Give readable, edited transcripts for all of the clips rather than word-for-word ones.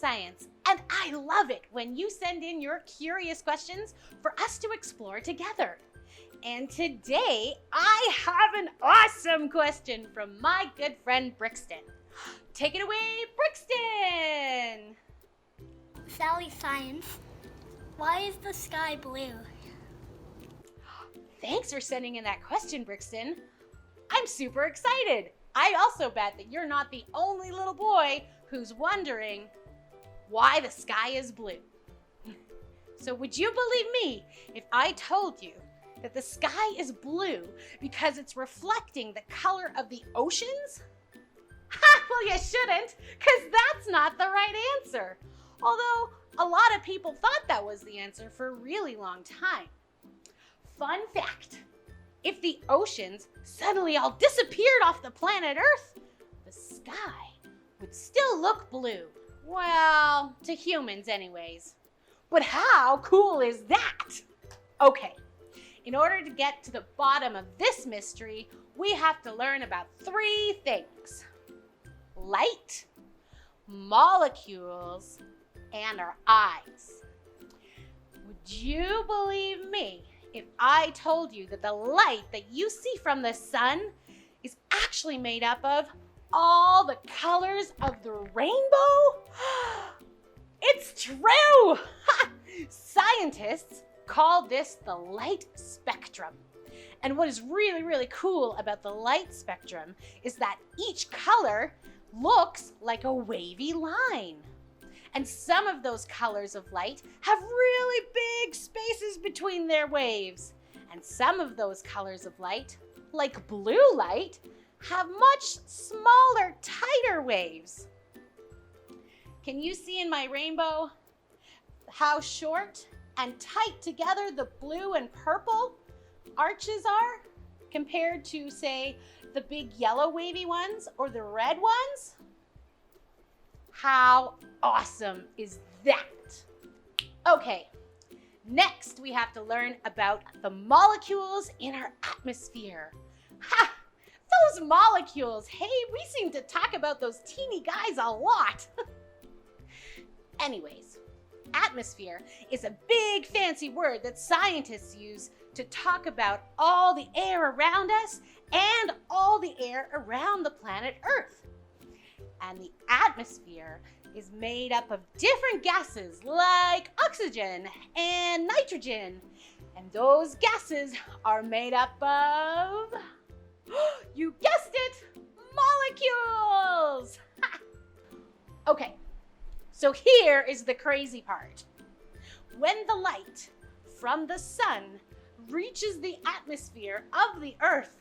science, and I love it when you send in your curious questions for us to explore together. And today, I have an awesome question from my good friend Brixton. Take it away, Brixton! Sally Science, why is the sky blue? Thanks for sending in that question, Brixton. I'm super excited. I also bet that you're not the only little boy who's wondering why the sky is blue. So would you believe me if I told you that the sky is blue because it's reflecting the color of the oceans? Ha! Well, you shouldn't, because that's not the right answer. Although a lot of people thought that was the answer for a really long time. Fun fact, if the oceans suddenly all disappeared off the planet Earth, the sky would still look blue. Well, to humans anyways. But how cool is that? Okay, in order to get to the bottom of this mystery, we have to learn about 3 things: light, molecules, and our eyes. Would you believe me if I told you that the light that you see from the sun is actually made up of all the colors of the rainbow? It's true! Scientists call this the light spectrum. And what is really, really cool about the light spectrum is that each color looks like a wavy line. And some of those colors of light have really big spaces between their waves. And some of those colors of light, like blue light, have much smaller, tighter waves. Can you see in my rainbow how short and tight together the blue and purple arches are compared to, say, the big yellow wavy ones or the red ones? How awesome is that? Okay, next we have to learn about the molecules in our atmosphere. Ha! Those molecules, hey, we seem to talk about those teeny guys a lot. Anyways, atmosphere is a big fancy word that scientists use to talk about all the air around us and all the air around the planet Earth. And the atmosphere is made up of different gases like oxygen and nitrogen. And those gases are made up of, you guessed it, molecules! Okay, so here is the crazy part. When the light from the sun reaches the atmosphere of the Earth,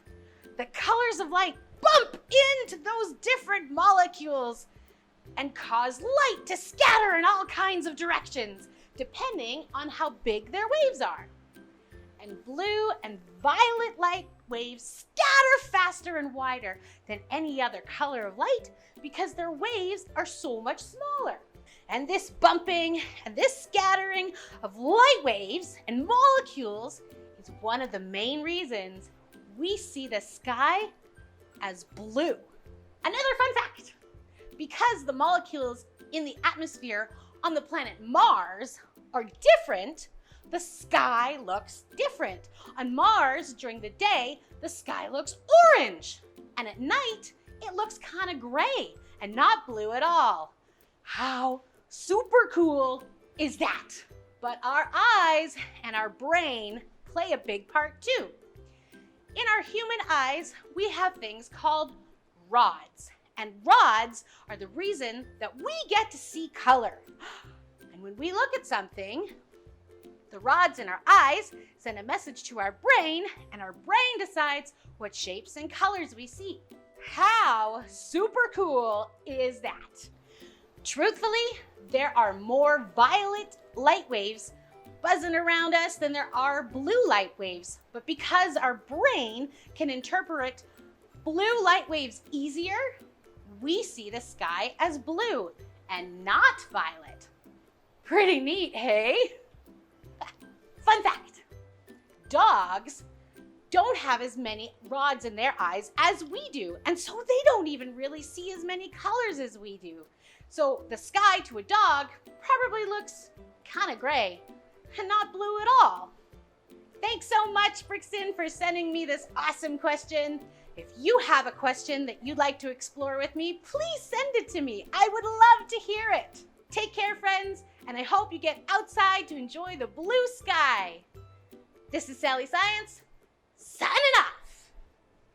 the colors of light bump into those different molecules and cause light to scatter in all kinds of directions, depending on how big their waves are. And blue and violet light waves scatter faster and wider than any other color of light because their waves are so much smaller. And this bumping and this scattering of light waves and molecules is one of the main reasons we see the sky as blue. Another fun fact, because the molecules in the atmosphere on the planet Mars are different, the sky looks different. On Mars, during the day, the sky looks orange. And at night, it looks kind of gray and not blue at all. How super cool is that? But our eyes and our brain play a big part too. In our human eyes, we have things called rods. And rods are the reason that we get to see color. And when we look at something, the rods in our eyes send a message to our brain, and our brain decides what shapes and colors we see. How super cool is that? Truthfully, there are more violet light waves buzzing around us than there are blue light waves. But because our brain can interpret blue light waves easier, we see the sky as blue and not violet. Pretty neat, hey? Fun fact, dogs don't have as many rods in their eyes as we do, and so they don't even really see as many colors as we do. So the sky to a dog probably looks kind of gray and not blue at all. Thanks so much, Brixton, for sending me this awesome question. If you have a question that you'd like to explore with me, please send it to me. I would love to hear it. Take care, friends, and I hope you get outside to enjoy the blue sky. This is Sally Science, signing off.